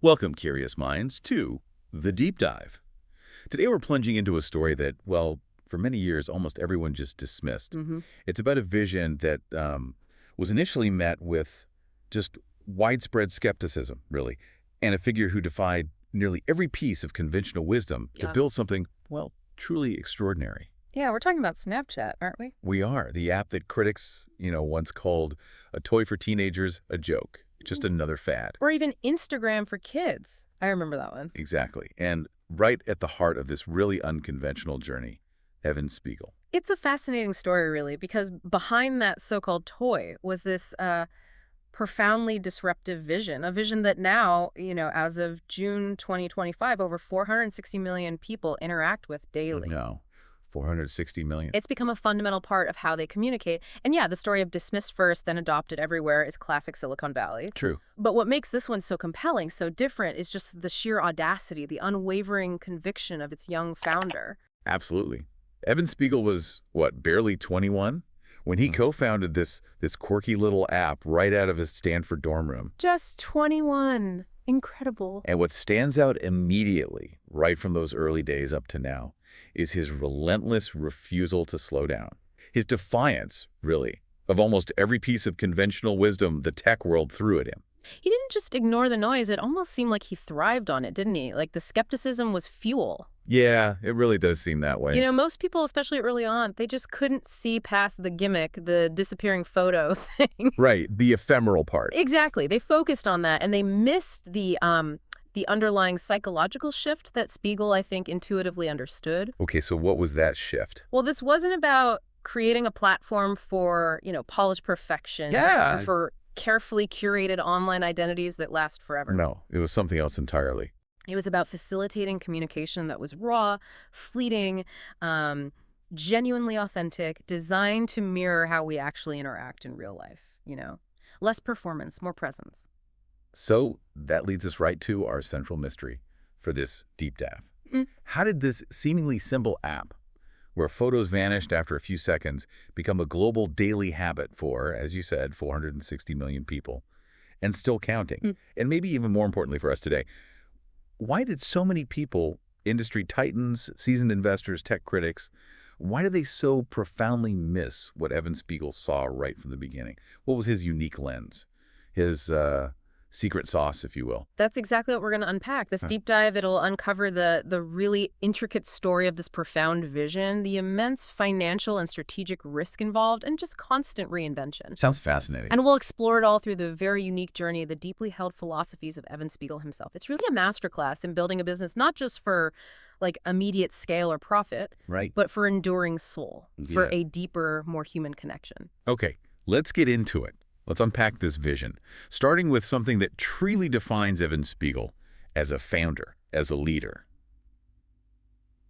Welcome, curious minds, to The Deep Dive. Today we're plunging into a story that, well, for many years, almost everyone just dismissed. hmm It's about a vision that was initially met with just widespread skepticism, really, and a figure who defied nearly every piece of conventional wisdom to Yeah. build something, well, truly extraordinary. Yeah, we're talking about Snapchat, aren't we? We are the app that critics, once called a toy for teenagers, a joke, just another fad. Or even Instagram for kids. I remember that one. Exactly. And right at the heart of this really unconventional journey, Evan Spiegel. It's a fascinating story, really, because behind that so-called toy was this profoundly disruptive vision, a vision that now, as of June 2025, over 460 million people interact with daily. No, 460 million. It's become a fundamental part of how they communicate. And yeah, the story of dismissed first, then adopted everywhere is classic Silicon Valley. True. But what makes this one so compelling, so different, is just the sheer audacity, the unwavering conviction of its young founder. Absolutely. Evan Spiegel was, what, barely 21? When he co-founded this quirky little app right out of his Stanford dorm room. Just 21. Incredible. And what stands out immediately, right from those early days up to now, is his relentless refusal to slow down. His defiance, really, of almost every piece of conventional wisdom the tech world threw at him. He didn't just ignore the noise. It almost seemed like he thrived on it, didn't he? Like the skepticism was fuel. Yeah, it really does seem that way. Most people, especially early on, they just couldn't see past the gimmick, the disappearing photo thing. Right, the ephemeral part. Exactly. They focused on that, and they missed the underlying psychological shift that Spiegel, I think, intuitively understood. Okay, so what was that shift? Well, this wasn't about creating a platform for, polished perfection. Yeah. Or for carefully curated online identities that last forever. No, it was something else entirely. It was about facilitating communication that was raw, fleeting, genuinely authentic, designed to mirror how we actually interact in real life. Less performance, more presence. So that leads us right to our central mystery for this deep dive. Mm. How did this seemingly simple app, where photos vanished after a few seconds, become a global daily habit for, as you said, 460 million people, and still counting? Mm. And maybe even more importantly for us today, why did so many people, industry titans, seasoned investors, tech critics, why did they so profoundly miss what Evan Spiegel saw right from the beginning? What was his unique lens? His secret sauce, if you will. That's exactly what we're going to unpack. This deep dive, it'll uncover the really intricate story of this profound vision, the immense financial and strategic risk involved, and just constant reinvention. Sounds fascinating. And we'll explore it all through the very unique journey, the deeply held philosophies of Evan Spiegel himself. It's really a masterclass in building a business, not just for immediate scale or profit, Right. but for enduring soul, for Yeah. a deeper, more human connection. Okay, let's get into it. Let's unpack this vision, starting with something that truly defines Evan Spiegel as a founder, as a leader.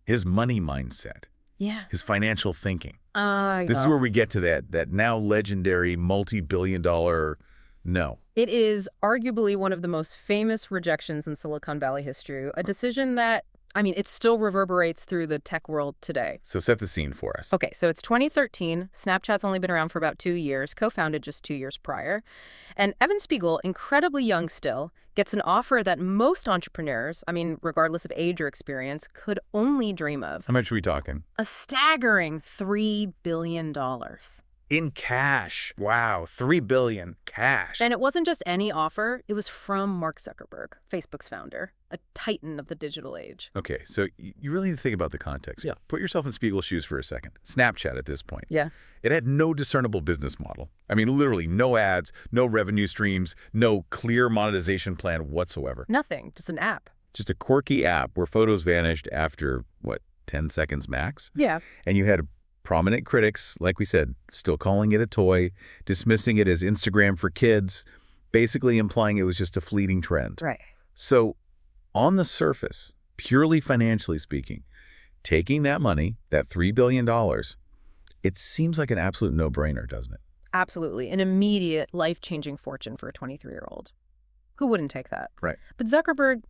His money mindset, Yeah. his financial thinking. This is where we get to that now legendary multi-billion-dollar no. It is arguably one of the most famous rejections in Silicon Valley history, a decision that, it still reverberates through the tech world today. So set the scene for us. Okay, so it's 2013. Snapchat's only been around for about 2 years, co-founded just 2 years prior. And Evan Spiegel, incredibly young still, gets an offer that most entrepreneurs, regardless of age or experience, could only dream of. How much are we talking? A staggering $3 billion. In cash. Wow, $3 billion cash. And it wasn't just any offer. It was from Mark Zuckerberg, Facebook's founder, a titan of the digital age. Okay, so you really need to think about the context. Yeah. Put yourself in Spiegel's shoes for a second. Snapchat at this point. Yeah. It had no discernible business model. Literally no ads, no revenue streams, no clear monetization plan whatsoever. Nothing, just an app. Just a quirky app where photos vanished after, 10 seconds max? Yeah. And you had prominent critics, like we said, still calling it a toy, dismissing it as Instagram for kids, basically implying it was just a fleeting trend. Right. So on the surface, purely financially speaking, taking that money, that $3 billion, it seems like an absolute no-brainer, doesn't it? Absolutely. An immediate, life-changing fortune for a 23-year-old. Who wouldn't take that? Right. But Zuckerberg,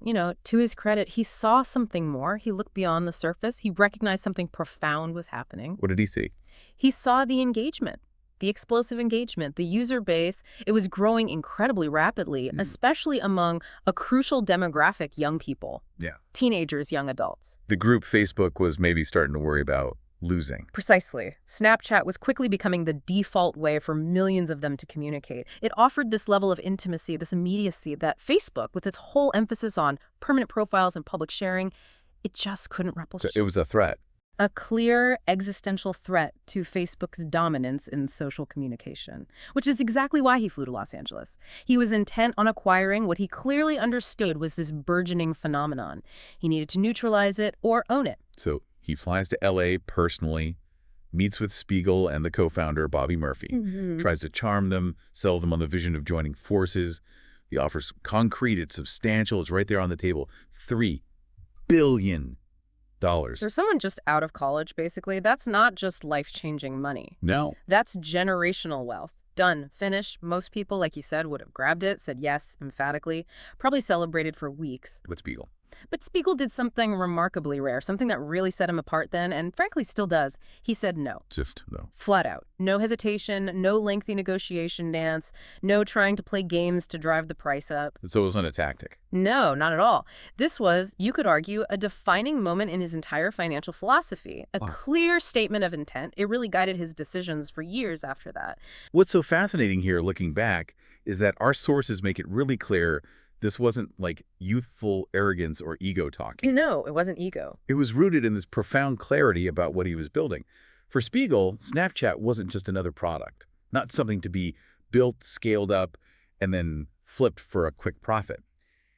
to his credit, he saw something more. He looked beyond the surface. He recognized something profound was happening. What did he see? He saw the engagement. The explosive engagement, the user base, it was growing incredibly rapidly, especially among a crucial demographic, young people. Yeah. Teenagers, young adults. The group Facebook was maybe starting to worry about losing. Precisely. Snapchat was quickly becoming the default way for millions of them to communicate. It offered this level of intimacy, this immediacy that Facebook, with its whole emphasis on permanent profiles and public sharing, it just couldn't So replicate. it was a threat. A clear existential threat to Facebook's dominance in social communication, which is exactly why he flew to Los Angeles. He was intent on acquiring what he clearly understood was this burgeoning phenomenon. He needed to neutralize it or own it. So he flies to L.A. personally, meets with Spiegel and the co-founder, Bobby Murphy, tries to charm them, sell them on the vision of joining forces. The offer's concrete, it's substantial, it's right there on the table. $3 billion. For someone just out of college, basically, that's not just life-changing money. No. That's generational wealth. Done. Finished. Most people, like you said, would have grabbed it, said yes, emphatically, probably celebrated for weeks. With Spiegel. But Spiegel did something remarkably rare, something that really set him apart then, and frankly still does. He said no. Just no. Flat out. No hesitation, no lengthy negotiation dance, no trying to play games to drive the price up. So it wasn't a tactic. No, not at all. This was, you could argue, a defining moment in his entire financial philosophy, a clear statement of intent. It really guided his decisions for years after that. What's so fascinating here, looking back, is that our sources make it really clear this wasn't like youthful arrogance or ego talking. No, it wasn't ego. It was rooted in this profound clarity about what he was building. For Spiegel, Snapchat wasn't just another product, not something to be built, scaled up, and then flipped for a quick profit.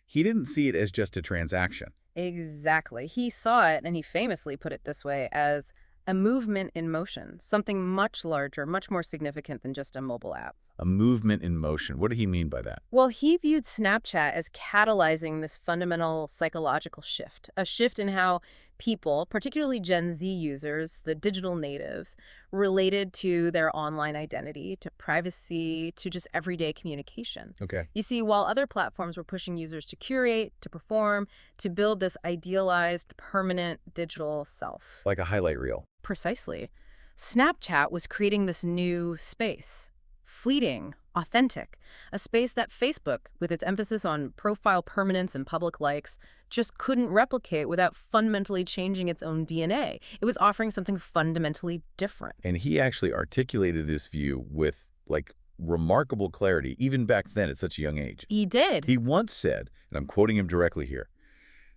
He didn't see it as just a transaction. Exactly. He saw it, and he famously put it this way, as a movement in motion, something much larger, much more significant than just a mobile app. A movement in motion. What did he mean by that? Well, he viewed Snapchat as catalyzing this fundamental psychological shift, a shift in how people, particularly Gen Z users, the digital natives, related to their online identity, to privacy, to just everyday communication. Okay. You see, while other platforms were pushing users to curate, to perform, to build this idealized, permanent digital self. Like a highlight reel. Precisely. Snapchat was creating this new space. Fleeting, authentic, a space that Facebook, with its emphasis on profile permanence and public likes, just couldn't replicate without fundamentally changing its own DNA. It was offering something fundamentally different. And he actually articulated this view with, like, remarkable clarity, even back then at such a young age. He did. He once said, and I'm quoting him directly here,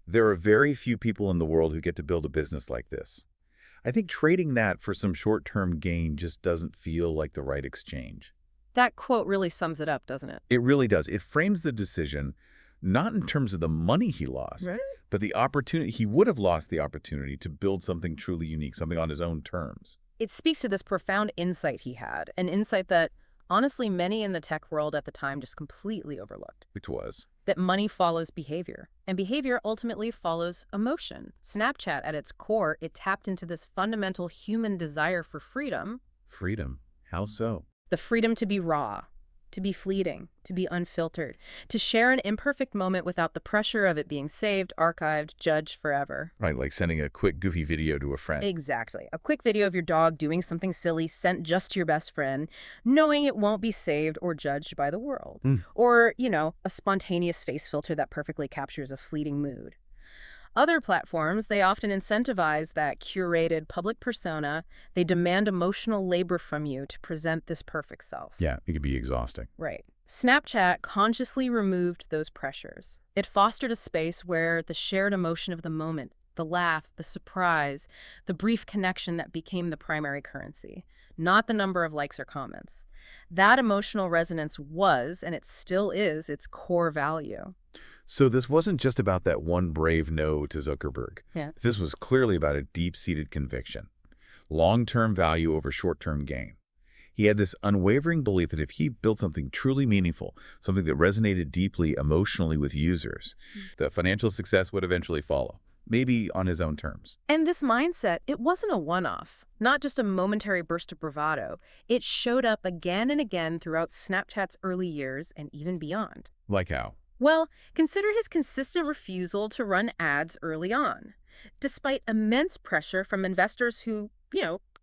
"There are very few people in the world who get to build a business like this." I think trading that for some short-term gain just doesn't feel like the right exchange. That quote really sums it up, doesn't it? It really does. It frames the decision not in terms of the money he lost, Right. but the opportunity. He would have lost the opportunity to build something truly unique, something on his own terms. It speaks to this profound insight he had, an insight that, honestly, many in the tech world at the time just completely overlooked. Which was? That money follows behavior, and behavior ultimately follows emotion. Snapchat, at its core, it tapped into this fundamental human desire for freedom. Freedom. How so? The freedom to be raw, to be fleeting, to be unfiltered, to share an imperfect moment without the pressure of it being saved, archived, judged forever. Right, like sending a quick goofy video to a friend. Exactly. A quick video of your dog doing something silly sent just to your best friend, knowing it won't be saved or judged by the world. Or, a spontaneous face filter that perfectly captures a fleeting mood. Other platforms, they often incentivize that curated public persona. They demand emotional labor from you to present this perfect self. Yeah, it could be exhausting. Right. Snapchat consciously removed those pressures. It fostered a space where the shared emotion of the moment, the laugh, the surprise, the brief connection that became the primary currency, not the number of likes or comments. That emotional resonance was, and it still is, its core value. So this wasn't just about that one brave no to Zuckerberg. Yeah. This was clearly about a deep-seated conviction. Long-term value over short-term gain. He had this unwavering belief that if he built something truly meaningful, something that resonated deeply emotionally with users, the financial success would eventually follow, maybe on his own terms. And this mindset, it wasn't a one-off, not just a momentary burst of bravado. It showed up again and again throughout Snapchat's early years and even beyond. Like how? Well, consider his consistent refusal to run ads early on. Despite immense pressure from investors who,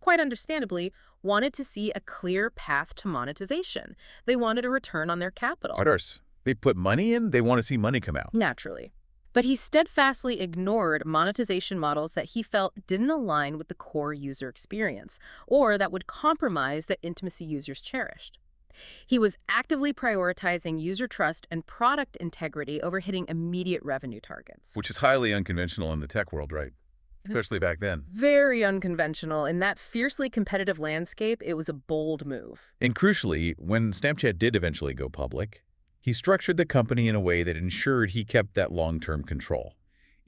quite understandably, wanted to see a clear path to monetization. They wanted a return on their capital. Others, they put money in, they want to see money come out. Naturally. But he steadfastly ignored monetization models that he felt didn't align with the core user experience, or that would compromise the intimacy users cherished. He was actively prioritizing user trust and product integrity over hitting immediate revenue targets. Which is highly unconventional in the tech world, right? Especially back then. Very unconventional. In that fiercely competitive landscape, it was a bold move. And crucially, when Snapchat did eventually go public, he structured the company in a way that ensured he kept that long-term control,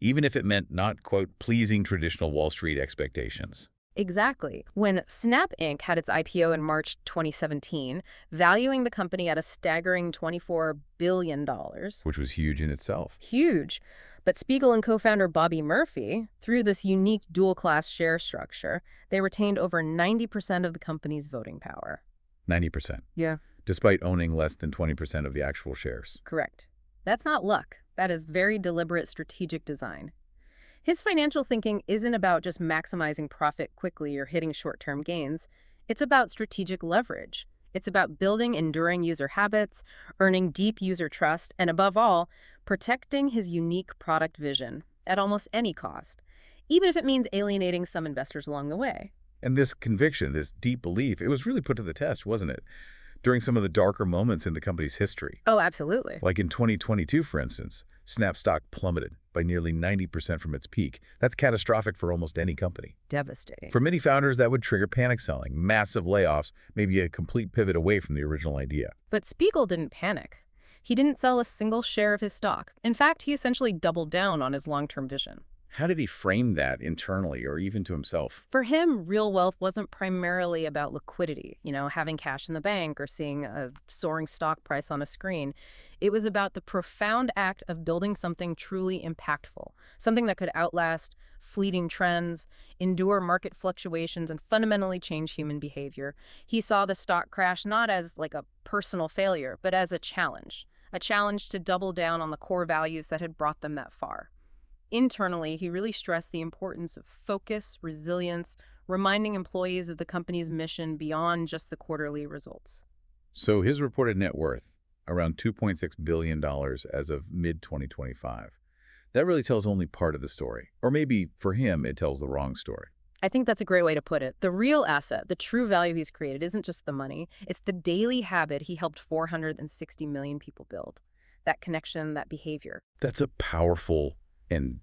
even if it meant not, quote, pleasing traditional Wall Street expectations. Exactly. When Snap Inc. had its IPO in March 2017, valuing the company at a staggering $24 billion. Which was huge in itself. Huge. But Spiegel and co-founder Bobby Murphy, through this unique dual-class share structure, they retained over 90% of the company's voting power. 90%. Yeah. Despite owning less than 20% of the actual shares. Correct. That's not luck. That is very deliberate strategic design. His financial thinking isn't about just maximizing profit quickly or hitting short-term gains. It's about strategic leverage. It's about building enduring user habits, earning deep user trust, and above all, protecting his unique product vision at almost any cost, even if it means alienating some investors along the way. And this conviction, this deep belief, it was really put to the test, wasn't it? During some of the darker moments in the company's history. Oh, absolutely. Like in 2022, for instance, Snap stock plummeted by nearly 90% from its peak. That's catastrophic for almost any company. Devastating. For many founders, that would trigger panic selling, massive layoffs, maybe a complete pivot away from the original idea. But Spiegel didn't panic. He didn't sell a single share of his stock. In fact, he essentially doubled down on his long-term vision. How did he frame that internally or even to himself? For him, real wealth wasn't primarily about liquidity, having cash in the bank or seeing a soaring stock price on a screen. It was about the profound act of building something truly impactful, something that could outlast fleeting trends, endure market fluctuations, and fundamentally change human behavior. He saw the stock crash not as like a personal failure, but as a challenge to double down on the core values that had brought them that far. Internally, he really stressed the importance of focus, resilience, reminding employees of the company's mission beyond just the quarterly results. So his reported net worth, around $2.6 billion as of mid-2025. That really tells only part of the story. Or maybe, for him, it tells the wrong story. I think that's a great way to put it. The real asset, the true value he's created, isn't just the money. It's the daily habit he helped 460 million people build. That connection, that behavior. That's a powerful and,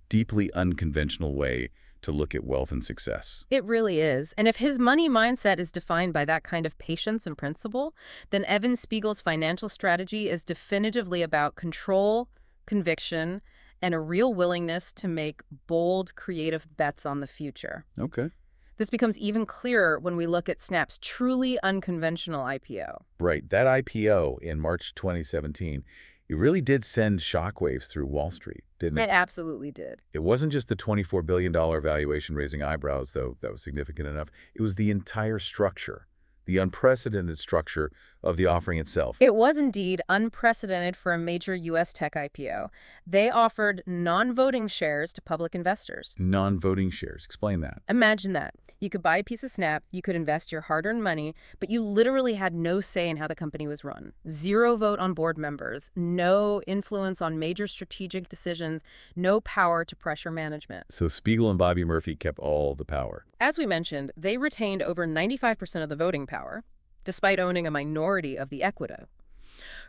deeply unconventional way to look at wealth and success. It really is. And if his money mindset is defined by that kind of patience and principle, then Evan Spiegel's financial strategy is definitively about control, conviction, and a real willingness to make bold, creative bets on the future. Okay. This becomes even clearer when we look at Snap's truly unconventional IPO. Right. That IPO in March 2017, it really did send shockwaves through Wall Street, didn't it? It absolutely did. It wasn't just the $24 billion valuation raising eyebrows, though that was significant enough. It was the entire structure, the unprecedented structure of the offering itself. It was indeed unprecedented for a major U.S. tech IPO. They offered non-voting shares to public investors. Non-voting shares. Explain that. Imagine that. You could buy a piece of Snap, you could invest your hard-earned money, but you literally had no say in how the company was run. Zero vote on board members, no influence on major strategic decisions, no power to pressure management. So Spiegel and Bobby Murphy kept all the power. As we mentioned, they retained over 95% of the voting power, despite owning a minority of the equity.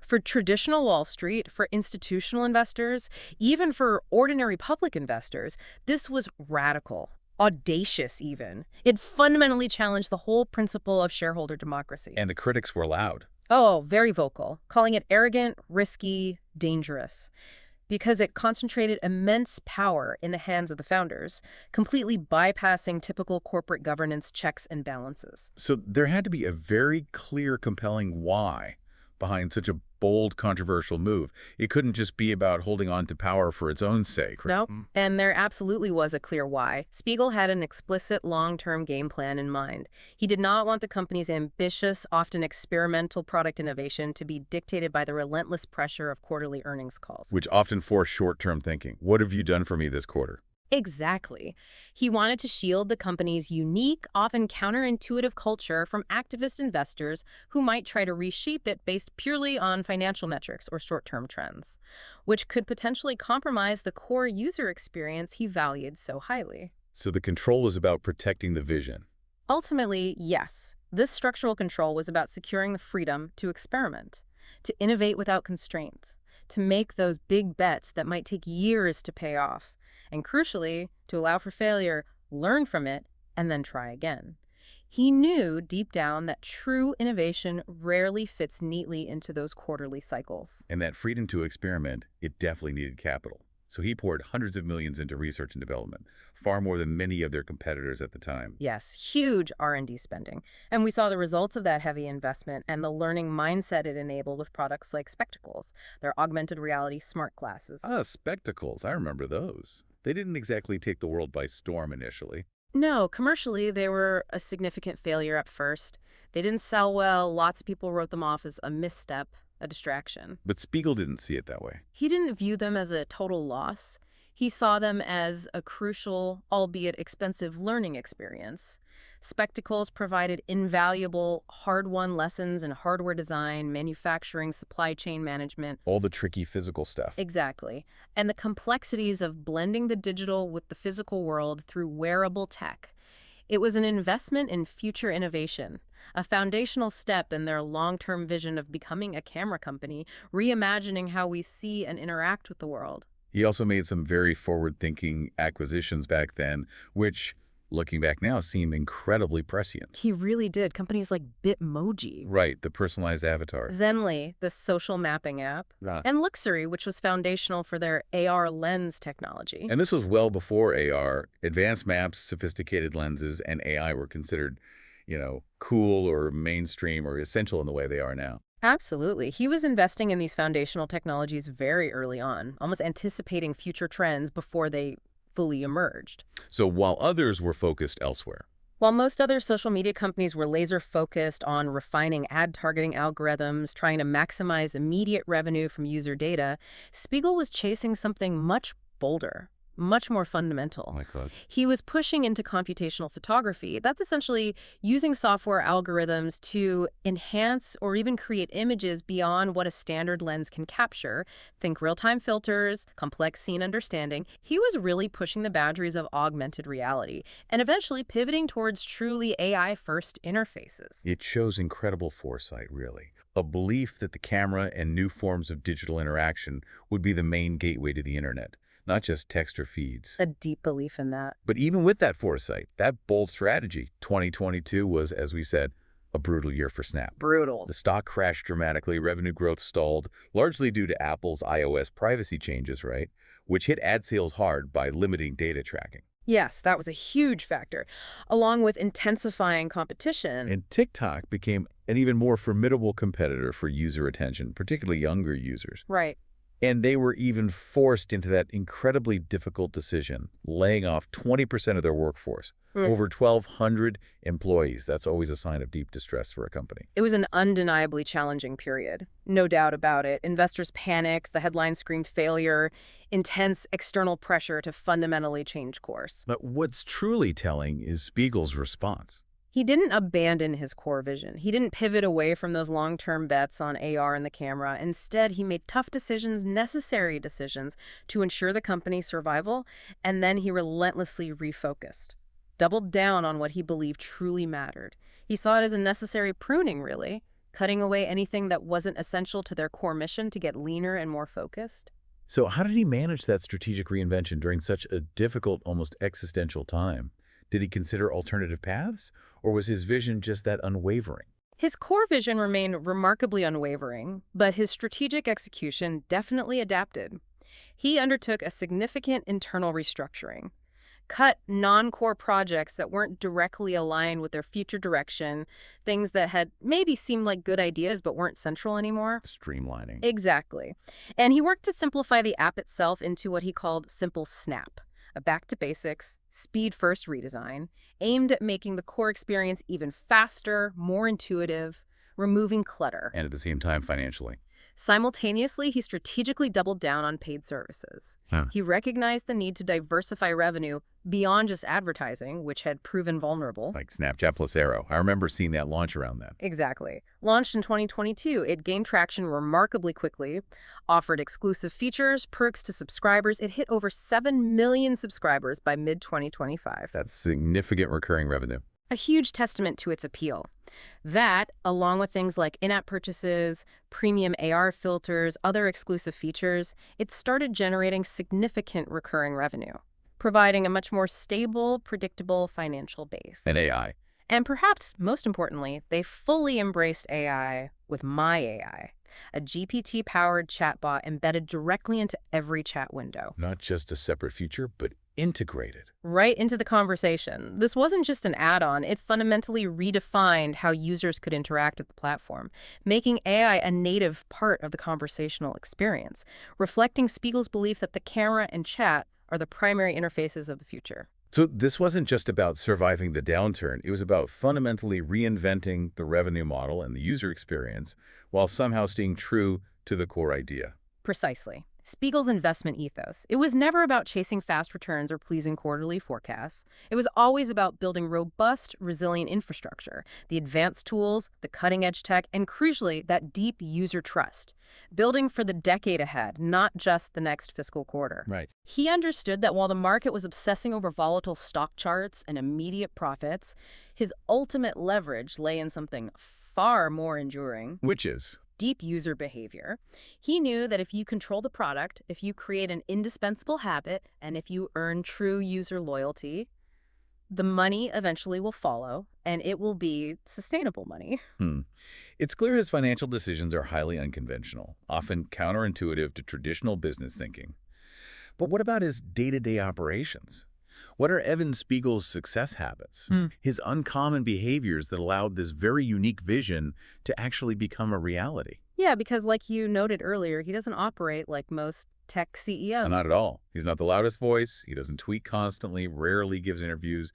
For traditional Wall Street, for institutional investors, even for ordinary public investors, this was radical. Audacious, even. It fundamentally challenged the whole principle of shareholder democracy. And the critics were loud. Oh, very vocal, calling it arrogant, risky, dangerous, because it concentrated immense power in the hands of the founders, completely bypassing typical corporate governance checks and balances. So there had to be a very clear, compelling why behind such a bold, controversial move. It couldn't just be about holding on to power for its own sake. No, and there absolutely was a clear why. Spiegel had an explicit long-term game plan in mind. He did not want the company's ambitious, often experimental product innovation to be dictated by the relentless pressure of quarterly earnings calls. Which often force short-term thinking. What have you done for me this quarter? Exactly. He wanted to shield the company's unique, often counterintuitive culture from activist investors who might try to reshape it based purely on financial metrics or short-term trends, which could potentially compromise the core user experience he valued so highly. So the control was about protecting the vision. Ultimately, yes, this structural control was about securing the freedom to experiment, to innovate without constraint, to make those big bets that might take years to pay off, and crucially, to allow for failure, learn from it, and then try again. He knew deep down that true innovation rarely fits neatly into those quarterly cycles. And that freedom to experiment, it definitely needed capital. So he poured hundreds of millions into research and development, far more than many of their competitors at the time. Yes, huge R&D spending. And we saw the results of that heavy investment and the learning mindset it enabled with products like Spectacles, their augmented reality smart glasses. Ah, spectacles. I remember those. They didn't exactly take the world by storm initially. No, commercially, they were a significant failure at first. They didn't sell well. Lots of people wrote them off as a misstep, a distraction. But Spiegel didn't see it that way. He didn't view them as a total loss. He saw them as a crucial, albeit expensive, learning experience. Spectacles provided invaluable, hard-won lessons in hardware design, manufacturing, supply chain management. All the tricky physical stuff. Exactly. And the complexities of blending the digital with the physical world through wearable tech. It was an investment in future innovation, a foundational step in their long-term vision of becoming a camera company, reimagining how we see and interact with the world. He also made some very forward-thinking acquisitions back then, which, looking back now, seem incredibly prescient. He really did. Companies like Bitmoji, Right, the personalized avatar. Zenly, the social mapping app, Ah. and Luxury, which was foundational for their AR lens technology. And this was well before AR. Advanced maps, sophisticated lenses, and AI were considered, cool or mainstream or essential in the way they are now. Absolutely. He was investing in these foundational technologies very early on, almost anticipating future trends before they fully emerged. So while others were focused elsewhere. While most other social media companies were laser-focused on refining ad targeting algorithms, trying to maximize immediate revenue from user data, Spiegel was chasing something much bolder, much more fundamental. Oh my God. He was pushing into computational photography. That's essentially using software algorithms to enhance or even create images beyond what a standard lens can capture. Think real-time filters, complex scene understanding. He was really pushing the boundaries of augmented reality and eventually pivoting towards truly AI-first interfaces. It shows incredible foresight, really. A belief that the camera and new forms of digital interaction would be the main gateway to the internet, not just text or feeds. A deep belief in that. But even with that foresight, that bold strategy, 2022 was, as we said, a brutal year for Snap. Brutal. The stock crashed dramatically, revenue growth stalled, largely due to Apple's iOS privacy changes, right? Which hit ad sales hard by limiting data tracking. Yes, that was a huge factor, along with intensifying competition. And TikTok became an even more formidable competitor for user attention, particularly younger users. Right. And they were even forced into that incredibly difficult decision, laying off 20% of their workforce. Over 1,200 employees. That's always a sign of deep distress for a company. It was an undeniably challenging period. No doubt about it. Investors panicked, the headlines screamed failure, intense external pressure to fundamentally change course. But what's truly telling is Spiegel's response. He didn't abandon his core vision. He didn't pivot away from those long-term bets on AR and the camera. Instead, he made tough decisions, necessary decisions, to ensure the company's survival, and then he relentlessly refocused. Doubled down on what he believed truly mattered. He saw it as a necessary pruning, really, cutting away anything that wasn't essential to their core mission to get leaner and more focused. So how did he manage that strategic reinvention during such a difficult, almost existential time? Did he consider alternative paths, or was his vision just that unwavering? His core vision remained remarkably unwavering, but his strategic execution definitely adapted. He undertook a significant internal restructuring, cut non-core projects that weren't directly aligned with their future direction, things that had maybe seemed like good ideas but weren't central anymore. Streamlining. Exactly. And he worked to simplify the app itself into what he called Simple Snap, a back-to-basics, speed-first redesign aimed at making the core experience even faster, more intuitive, removing clutter. And at the same time, financially. Simultaneously, he strategically doubled down on paid services. Huh. He recognized the need to diversify revenue beyond just advertising, which had proven vulnerable. Like Snapchat plus Arrow. I remember seeing that launch around then. Exactly. Launched in 2022, it gained traction remarkably quickly, offered exclusive features, perks to subscribers. It hit over 7 million subscribers by mid-2025. That's significant recurring revenue. A huge testament to its appeal. That, along with things like in-app purchases, premium AR filters, other exclusive features, it started generating significant recurring revenue, providing a much more stable, predictable financial base. And AI. And perhaps most importantly, they fully embraced AI with My AI, a GPT-powered chatbot embedded directly into every chat window. Not just a separate feature, but integrated. Right into the conversation. This wasn't just an add-on, it fundamentally redefined how users could interact with the platform, making AI a native part of the conversational experience, reflecting Spiegel's belief that the camera and chat are the primary interfaces of the future. So this wasn't just about surviving the downturn. It was about fundamentally reinventing the revenue model and the user experience while somehow staying true to the core idea. Precisely. Spiegel's investment ethos. It was never about chasing fast returns or pleasing quarterly forecasts. It was always about building robust, resilient infrastructure, the advanced tools, the cutting-edge tech, and crucially, that deep user trust. Building for the decade ahead, not just the next fiscal quarter. Right. He understood that while the market was obsessing over volatile stock charts and immediate profits, his ultimate leverage lay in something far more enduring. Which is? Deep user behavior. He knew that if you control the product, if you create an indispensable habit, and if you earn true user loyalty, the money eventually will follow, and it will be sustainable money. It's clear his financial decisions are highly unconventional, often counterintuitive to traditional business thinking. But what about his day-to-day operations? What are Evan Spiegel's success habits? His uncommon behaviors that allowed this very unique vision to actually become a reality? Yeah, because like you noted earlier, he doesn't operate like most tech CEOs. Not at all. He's not the loudest voice. He doesn't tweet constantly, rarely gives interviews,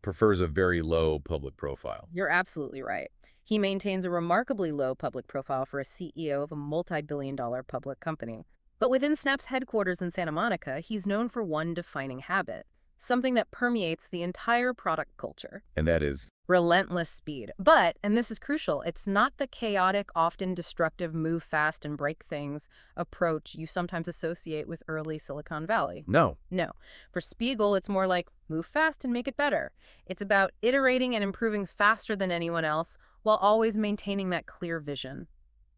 prefers a very low public profile. You're absolutely right. He maintains a remarkably low public profile for a CEO of a multi-billion-dollar public company. But within Snap's headquarters in Santa Monica, he's known for one defining habit, something that permeates the entire product culture. And that is? Relentless speed. But, and this is crucial, it's not the chaotic, often destructive move fast and break things approach you sometimes associate with early Silicon Valley. No. No. For Spiegel, it's more like move fast and make it better. It's about iterating and improving faster than anyone else while always maintaining that clear vision.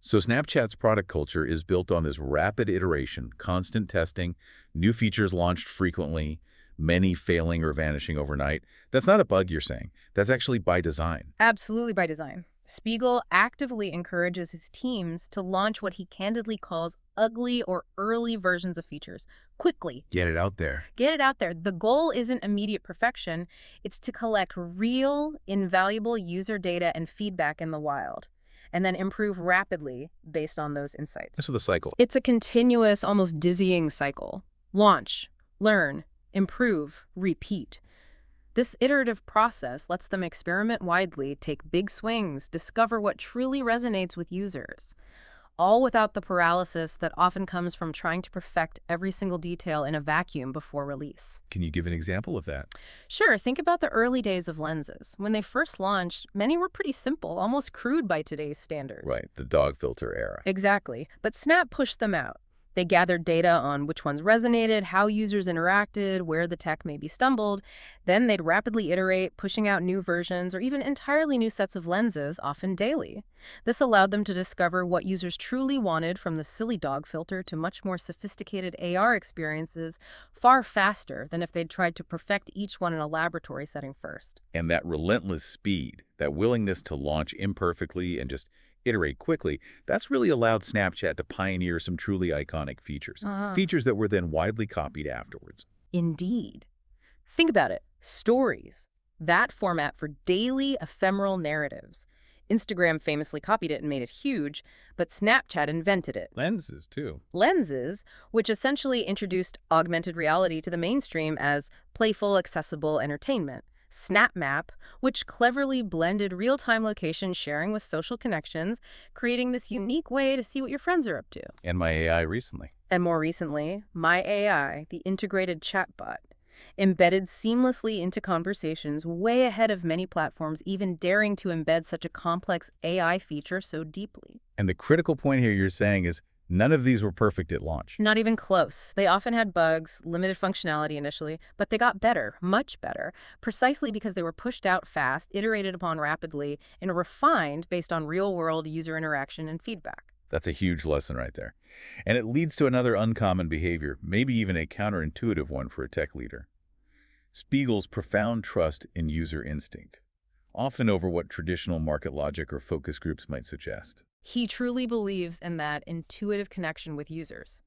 So Snapchat's product culture is built on this rapid iteration, constant testing, new features launched frequently, many failing or vanishing overnight. That's not a bug, you're saying. That's actually by design. Absolutely by design. Spiegel actively encourages his teams to launch what he candidly calls ugly or early versions of features quickly. Get it out there. Get it out there. The goal isn't immediate perfection. It's to collect real, invaluable user data and feedback in the wild, and then improve rapidly based on those insights. So the cycle. It's a continuous, almost dizzying cycle. Launch, learn, improve, repeat. This iterative process lets them experiment widely, take big swings, discover what truly resonates with users, all without the paralysis that often comes from trying to perfect every single detail in a vacuum before release. Can you give an example of that? Sure, think about the early days of lenses. When they first launched, many were pretty simple, almost crude by today's standards. Right, the dog filter era. Exactly. But Snap pushed them out. They gathered data on which ones resonated, how users interacted, where the tech maybe stumbled. Then they'd rapidly iterate, pushing out new versions or even entirely new sets of lenses, often daily. This allowed them to discover what users truly wanted, from the silly dog filter to much more sophisticated AR experiences, far faster than if they'd tried to perfect each one in a laboratory setting first. And that relentless speed, that willingness to launch imperfectly and just iterate quickly, that's really allowed Snapchat to pioneer some truly iconic features. Features that were then widely copied afterwards. Indeed. Think about it. Stories. That format for daily ephemeral narratives. Instagram famously copied it and made it huge, but Snapchat invented it. Lenses, too. Lenses, which essentially introduced augmented reality to the mainstream as playful, accessible entertainment. SnapMap, which cleverly blended real-time location sharing with social connections, creating this unique way to see what your friends are up to. And my AI recently. And more recently, My AI, the integrated chatbot, embedded seamlessly into conversations way ahead of many platforms even daring to embed such a complex AI feature so deeply. And the critical point here you're saying is none of these were perfect at launch. Not even close. They often had bugs, limited functionality initially, but they got better, much better, precisely because they were pushed out fast, iterated upon rapidly, and refined based on real-world user interaction and feedback. That's a huge lesson right there. And it leads to another uncommon behavior, maybe even a counterintuitive one for a tech leader. Spiegel's profound trust in user instinct, often over what traditional market logic or focus groups might suggest. He truly believes in that intuitive connection with users.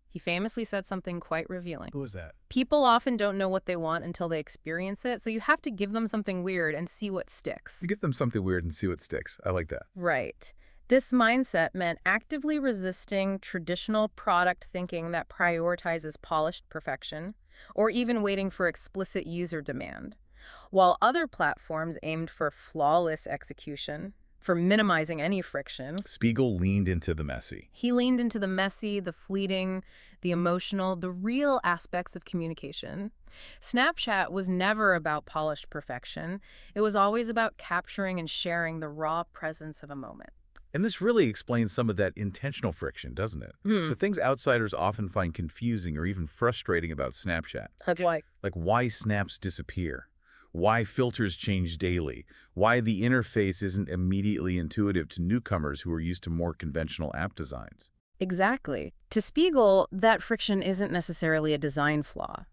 He famously said something quite revealing. Who was that? People often don't know what they want until they experience it, so you have to give them something weird and see what sticks. You give them something weird and see what sticks. I like that. Right. This mindset meant actively resisting traditional product thinking that prioritizes polished perfection, or even waiting for explicit user demand, while other platforms aimed for flawless execution, for minimizing any friction. Spiegel leaned into the messy. He leaned into the messy, the fleeting, the emotional, the real aspects of communication. Snapchat was never about polished perfection. It was always about capturing and sharing the raw presence of a moment. And this really explains some of that intentional friction, doesn't it? The things outsiders often find confusing or even frustrating about Snapchat. Like, Like why snaps disappear, why filters change daily, why the interface isn't immediately intuitive to newcomers who are used to more conventional app designs. exactly. To Spiegel, that friction isn't necessarily a design flaw.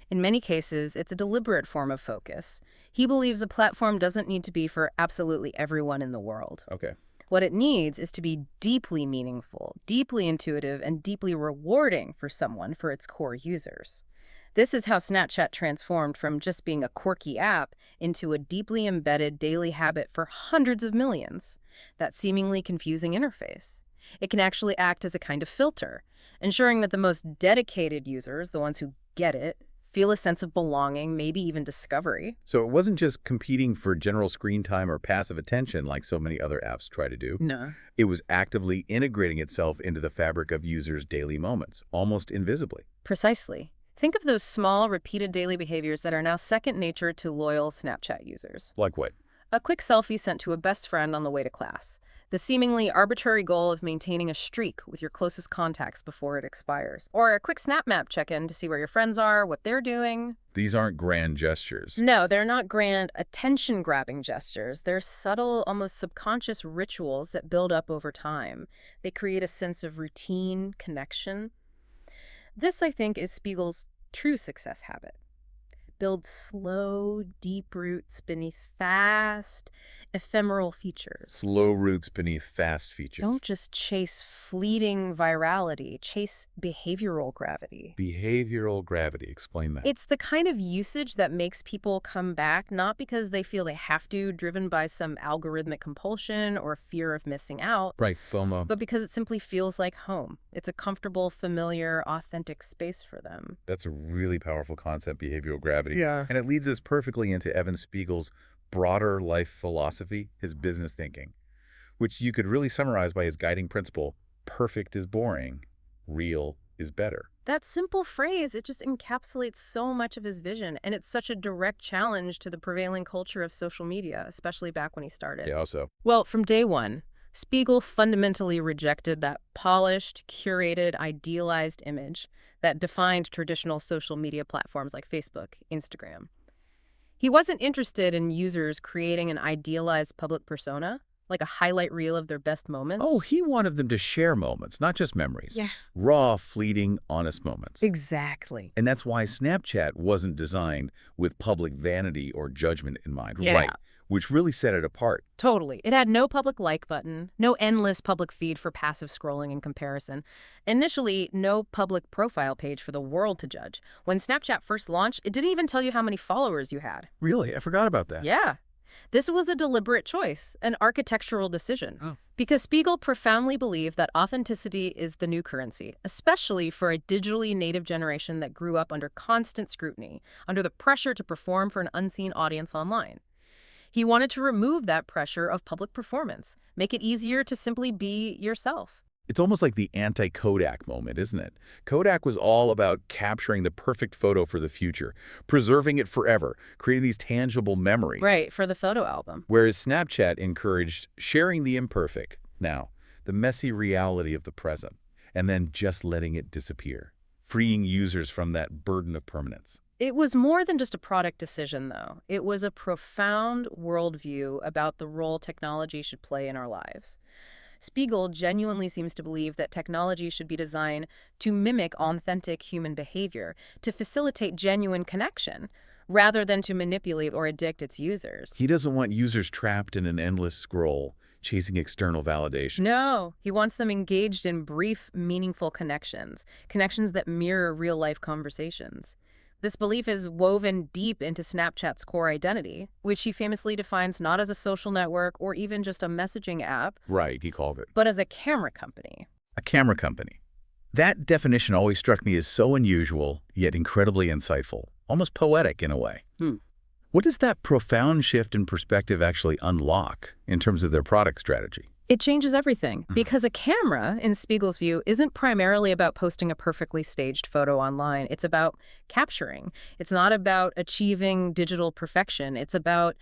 In many cases, it's a deliberate form of focus. He believes a platform doesn't need to be for absolutely everyone in the world. Okay. What it needs is to be deeply meaningful, deeply intuitive, and deeply rewarding for someone for its core users. This is how Snapchat transformed from just being a quirky app into a deeply embedded daily habit for hundreds of millions. That seemingly confusing interface. It can actually act as a kind of filter, ensuring that the most dedicated users, the ones who get it, feel a sense of belonging, maybe even discovery. So it wasn't just competing for general screen time or passive attention like so many other apps try to do. No. It was actively integrating itself into the fabric of users' daily moments, almost invisibly. Precisely. Think of those small, repeated daily behaviors that are now second nature to loyal Snapchat users. Like what? A quick selfie sent to a best friend on the way to class. The seemingly arbitrary goal of maintaining a streak with your closest contacts before it expires. Or a quick SnapMap check-in to see where your friends are, what they're doing. These aren't grand gestures. No, they're not grand, attention-grabbing gestures. They're subtle, almost subconscious rituals that build up over time. They create a sense of routine, connection. This, I think, is Spiegel's true success habit. Build slow, deep roots beneath fast, ephemeral features. Slow roots beneath fast features. Don't just chase fleeting virality, chase behavioral gravity. Behavioral gravity. Explain that. It's the kind of usage that makes people come back, not because they feel they have to, driven by some algorithmic compulsion or fear of missing out, Right, FOMO. but because it simply feels like home. It's a comfortable, familiar, authentic space for them. That's a really powerful concept, behavioral gravity. Yeah. And it leads us perfectly into Evan Spiegel's broader life philosophy, his business thinking, which you could really summarize by his guiding principle: perfect is boring, real is better. That simple phrase, it just encapsulates so much of his vision, and it's such a direct challenge to the prevailing culture of social media, especially back when he started. Yeah, also. Well, from day one, Spiegel fundamentally rejected that polished, curated, idealized image that defined traditional social media platforms like Facebook, Instagram. He wasn't interested in users creating an idealized public persona, like a highlight reel of their best moments. Oh, he wanted them to share moments, not just memories. Yeah. Raw, fleeting, honest moments. Exactly. And that's why Snapchat wasn't designed with public vanity or judgment in mind. Yeah. Right. Which really set it apart. Totally. It had no public like button, no endless public feed for passive scrolling and comparison. Initially, no public profile page for the world to judge. When Snapchat first launched, it didn't even tell you how many followers you had. Really? I forgot about that. Yeah. This was a deliberate choice, an architectural decision, Oh. because Spiegel profoundly believed that authenticity is the new currency, especially for a digitally native generation that grew up under constant scrutiny, under the pressure to perform for an unseen audience online. He wanted to remove that pressure of public performance, make it easier to simply be yourself. It's almost like the anti-Kodak moment, isn't it? Kodak was all about capturing the perfect photo for the future, preserving it forever, creating these tangible memories. Right, for the photo album. Whereas Snapchat encouraged sharing the imperfect, now, the messy reality of the present, and then just letting it disappear, freeing users from that burden of permanence. It was more than just a product decision, though. It was a profound worldview about the role technology should play in our lives. Spiegel genuinely seems to believe that technology should be designed to mimic authentic human behavior, to facilitate genuine connection, rather than to manipulate or addict its users. He doesn't want users trapped in an endless scroll, chasing external validation. No, he wants them engaged in brief, meaningful connections, connections that mirror real-life conversations. This belief is woven deep into Snapchat's core identity, which he famously defines not as a social network or even just a messaging app, Right, he called it. but as a camera company. A camera company. That definition always struck me as so unusual, yet incredibly insightful, almost poetic in a way. Hmm. What does that profound shift in perspective actually unlock in terms of their product strategy? It changes everything, because a camera, in Spiegel's view, isn't primarily about posting a perfectly staged photo online. It's about capturing. It's not about achieving digital perfection. It's about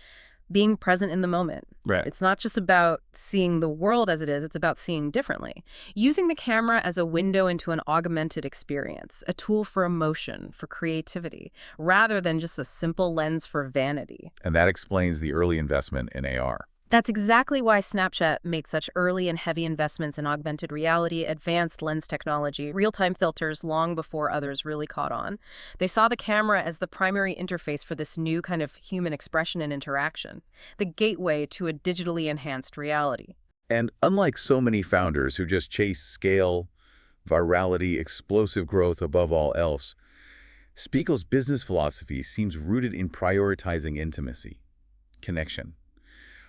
being present in the moment. Right. It's not just about seeing the world as it is, it's about seeing differently. Using the camera as a window into an augmented experience, a tool for emotion, for creativity, rather than just a simple lens for vanity. And that explains the early investment in AR. That's exactly why Snapchat makes such early and heavy investments in augmented reality, advanced lens technology, real-time filters long before others really caught on. They saw the camera as the primary interface for this new kind of human expression and interaction, the gateway to a digitally enhanced reality. And unlike so many founders who just chase scale, virality, explosive growth above all else, Spiegel's business philosophy seems rooted in prioritizing intimacy, connection,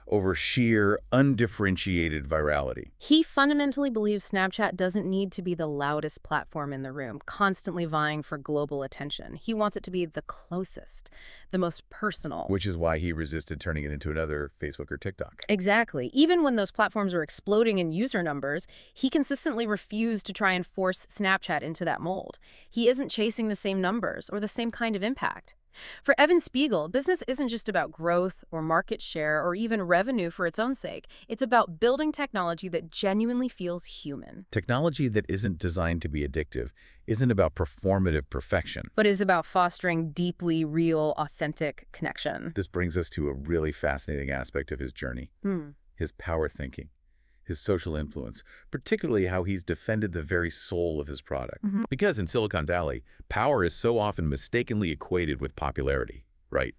over sheer, undifferentiated virality. He fundamentally believes Snapchat doesn't need to be the loudest platform in the room, constantly vying for global attention. He wants it to be the closest, the most personal. Which is why he resisted turning it into another Facebook or TikTok. Exactly. Even when those platforms were exploding in user numbers, he consistently refused to try and force Snapchat into that mold. He isn't chasing the same numbers or the same kind of impact. For Evan Spiegel, business isn't just about growth or market share or even revenue for its own sake. It's about building technology that genuinely feels human. Technology that isn't designed to be addictive isn't about performative perfection. But is about fostering deeply real, authentic connection. This brings us to a really fascinating aspect of his journey, his power thinking, his social influence, particularly how he's defended the very soul of his product. Because in Silicon Valley, power is so often mistakenly equated with popularity, right?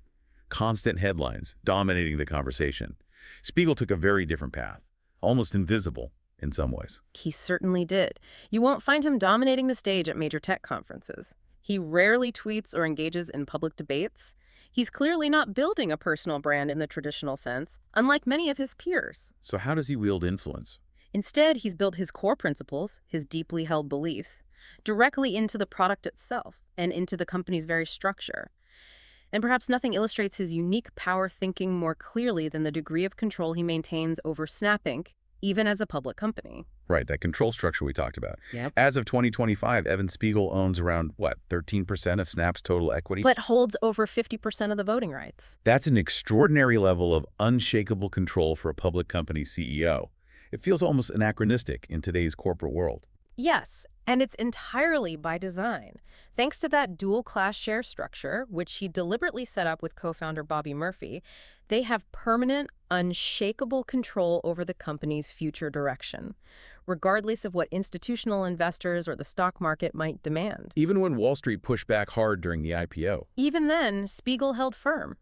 Constant headlines dominating the conversation. Spiegel took a very different path, almost invisible in some ways. He certainly did. You won't find him dominating the stage at major tech conferences. He rarely tweets or engages in public debates. He's clearly not building a personal brand in the traditional sense, unlike many of his peers. So how does he wield influence? Instead, he's built his core principles, his deeply held beliefs, directly into the product itself and into the company's very structure. And perhaps nothing illustrates his unique power thinking more clearly than the degree of control he maintains over Snap Inc., even as a public company. Right, that control structure we talked about. Yep. As of 2025, Evan Spiegel owns around, 13% of Snap's total equity? But holds over 50% of the voting rights. That's an extraordinary level of unshakable control for a public company CEO. It feels almost anachronistic in today's corporate world. Yes, and it's entirely by design. Thanks to that dual-class share structure, which he deliberately set up with co-founder Bobby Murphy, they have permanent, unshakable control over the company's future direction, regardless of what institutional investors or the stock market might demand. Even when Wall Street pushed back hard during the IPO. Even then, Spiegel held firm.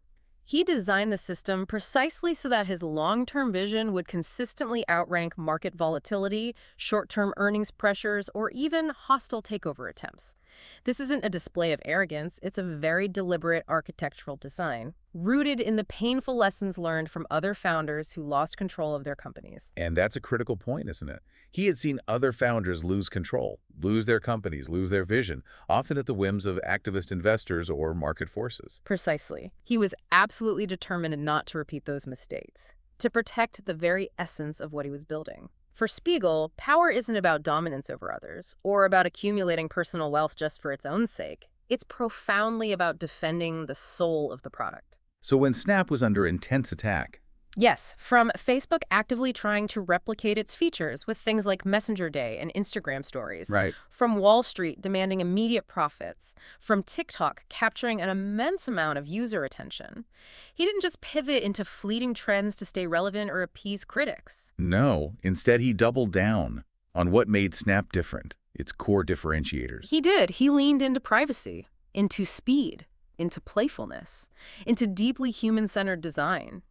He designed the system precisely so that his long-term vision would consistently outrank market volatility, short-term earnings pressures, or even hostile takeover attempts. This isn't a display of arrogance, it's a very deliberate architectural design. rooted in the painful lessons learned from other founders who lost control of their companies. And that's a critical point, isn't it? He had seen other founders lose control, lose their companies, lose their vision, often at the whims of activist investors or market forces. Precisely. He was absolutely determined not to repeat those mistakes, to protect the very essence of what he was building. For Spiegel, power isn't about dominance over others, or about accumulating personal wealth just for its own sake. It's profoundly about defending the soul of the product. So when Snap was under intense attack, Yes, from Facebook actively trying to replicate its features with things like Messenger Day and Instagram stories, right, from Wall Street demanding immediate profits, from TikTok capturing an immense amount of user attention, he didn't just pivot into fleeting trends to stay relevant or appease critics. no, instead he doubled down on what made Snap different, its core differentiators. He did. He leaned into privacy, into speed, into playfulness, into deeply human-centered design.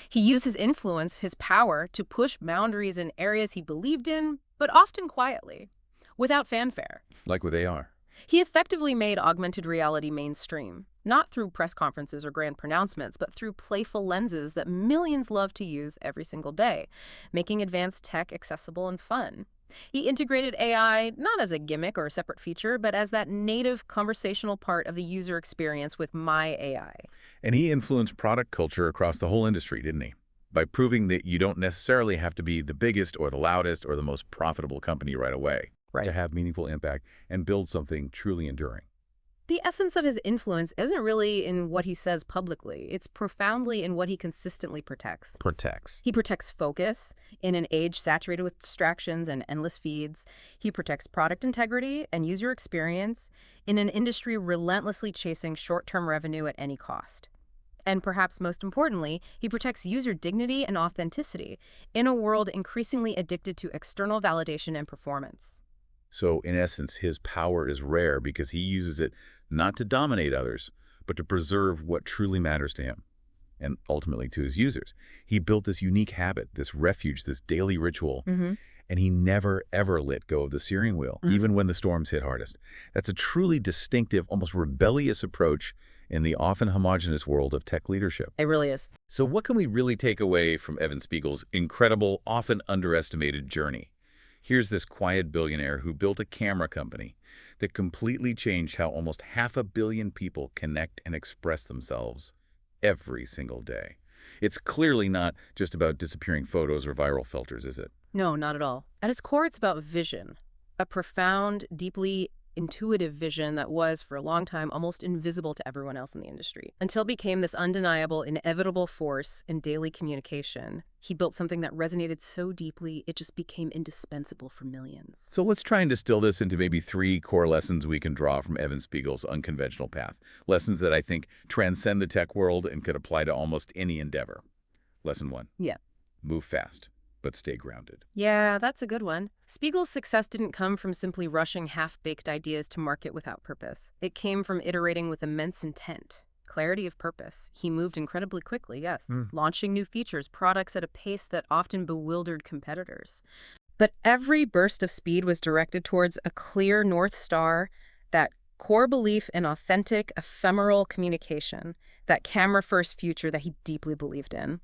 He used his influence, his power, to push boundaries in areas he believed in, but often quietly, without fanfare. Like with AR. He effectively made augmented reality mainstream, not through press conferences or grand pronouncements, but through playful lenses that millions love to use every single day, making advanced tech accessible and fun. He integrated AI not as a gimmick or a separate feature, but as that native conversational part of the user experience with My AI. And he influenced product culture across the whole industry, didn't he? By proving that you don't necessarily have to be the biggest or the loudest or the most profitable company right away to have meaningful impact and build something truly enduring. The essence of his influence isn't really in what he says publicly. It's profoundly in what he consistently protects. He protects focus in an age saturated with distractions and endless feeds. He protects product integrity and user experience in an industry relentlessly chasing short-term revenue at any cost. And perhaps most importantly, he protects user dignity and authenticity in a world increasingly addicted to external validation and performance. So, in essence, his power is rare because he uses it not to dominate others, but to preserve what truly matters to him and ultimately to his users. He built this unique habit, this refuge, this daily ritual, and he never, ever let go of the steering wheel, even when the storms hit hardest. That's a truly distinctive, almost rebellious approach in the often homogenous world of tech leadership. It really is. So what can we really take away from Evan Spiegel's incredible, often underestimated journey? Here's this quiet billionaire who built a camera company that completely changed how almost 500 million people connect and express themselves every single day. It's clearly not just about disappearing photos or viral filters, is it? No, not at all. At its core, it's about vision. A profound, deeply intuitive vision that was, for a long time, almost invisible to everyone else in the industry. Until it became this undeniable, inevitable force in daily communication, he built something that resonated so deeply, it just became indispensable for millions. So let's try and distill this into maybe 3 core lessons we can draw from Evan Spiegel's unconventional path. Lessons that I think transcend the tech world and could apply to almost any endeavor. Lesson 1. Yeah. Move fast, but stay grounded. Yeah, that's a good one. Spiegel's success didn't come from simply rushing half-baked ideas to market without purpose. It came from iterating with immense intent, clarity of purpose. He moved incredibly quickly, yes, launching new features, products at a pace that often bewildered competitors. But every burst of speed was directed towards a clear North Star, that core belief in authentic, ephemeral communication, that camera-first future that he deeply believed in.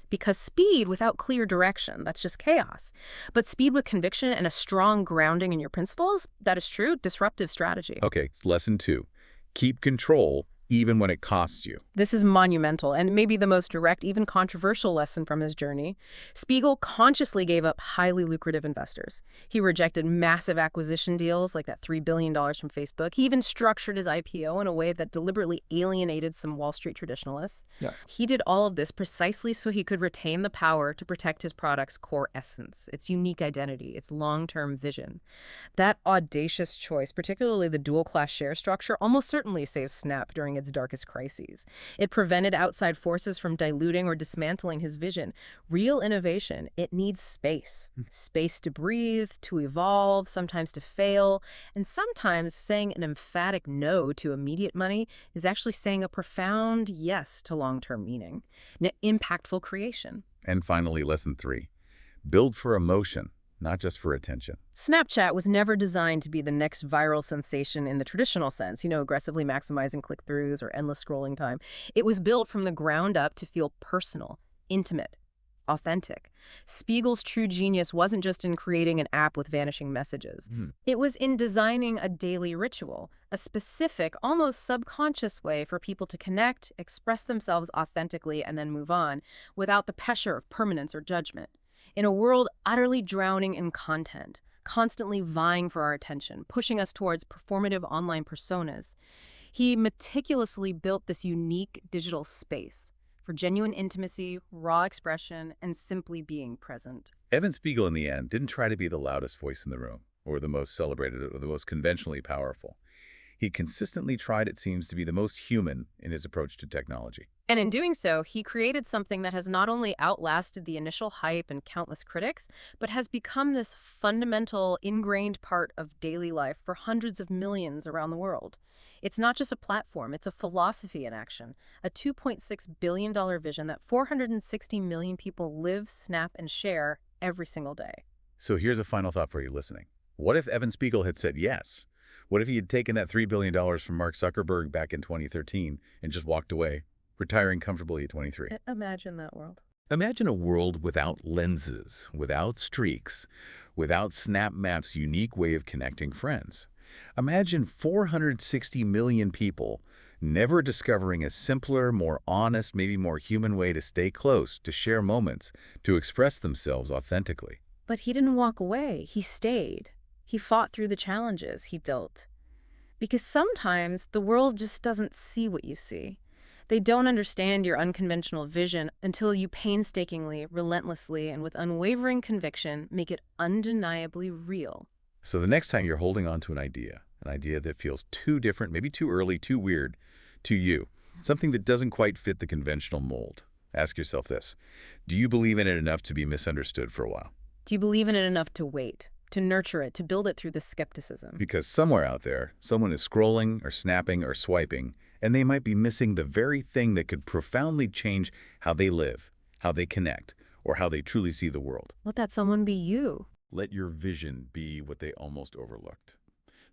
Because speed without clear direction, that's just chaos. But speed with conviction and a strong grounding in your principles, that is true disruptive strategy. Okay, lesson 2. Keep control even when it costs you. This is monumental and maybe the most direct, even controversial lesson from his journey. Spiegel consciously gave up highly lucrative investors. He rejected massive acquisition deals like that $3 billion from Facebook. He even structured his IPO in a way that deliberately alienated some Wall Street traditionalists. Yeah. He did all of this precisely so he could retain the power to protect his product's core essence, its unique identity, its long-term vision. That audacious choice, particularly the dual-class share structure, almost certainly saved Snap during its darkest crises. It prevented outside forces from diluting or dismantling his vision. Real innovation, it needs space. Space to breathe, to evolve, sometimes to fail, and sometimes saying an emphatic no to immediate money is actually saying a profound yes to long-term meaning, impactful creation. And finally, lesson 3. Build for emotion, not just for attention. Snapchat was never designed to be the next viral sensation in the traditional sense, aggressively maximizing click-throughs or endless scrolling time. It was built from the ground up to feel personal, intimate, authentic. Spiegel's true genius wasn't just in creating an app with vanishing messages. Hmm. It was in designing a daily ritual, a specific, almost subconscious way for people to connect, express themselves authentically, and then move on, without the pressure of permanence or judgment. In a world utterly drowning in content, constantly vying for our attention, pushing us towards performative online personas, he meticulously built this unique digital space for genuine intimacy, raw expression, and simply being present. Evan Spiegel, in the end, didn't try to be the loudest voice in the room, or the most celebrated, or the most conventionally powerful. He consistently tried, it seems, to be the most human in his approach to technology. And in doing so, he created something that has not only outlasted the initial hype and countless critics, but has become this fundamental, ingrained part of daily life for hundreds of millions around the world. It's not just a platform, it's a philosophy in action, a $2.6 billion vision that 460 million people live, snap, and share every single day. So here's a final thought for you listening. What if Evan Spiegel had said yes? What if he had taken that $3 billion from Mark Zuckerberg back in 2013 and just walked away, retiring comfortably at 23? Imagine that world. Imagine a world without lenses, without streaks, without Snap Map's unique way of connecting friends. Imagine 460 million people never discovering a simpler, more honest, maybe more human way to stay close, to share moments, to express themselves authentically. But he didn't walk away. He stayed. He fought through the challenges he dealt. Because sometimes the world just doesn't see what you see. They don't understand your unconventional vision until you painstakingly, relentlessly, and with unwavering conviction make it undeniably real. So the next time you're holding on to an idea that feels too different, maybe too early, too weird to you, something that doesn't quite fit the conventional mold, ask yourself this: do you believe in it enough to be misunderstood for a while? Do you believe in it enough to wait, to nurture it, to build it through the skepticism? Because somewhere out there, someone is scrolling or snapping or swiping, and they might be missing the very thing that could profoundly change how they live, how they connect, or how they truly see the world. Let that someone be you. Let your vision be what they almost overlooked.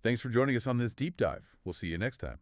Thanks for joining us on this deep dive. We'll see you next time.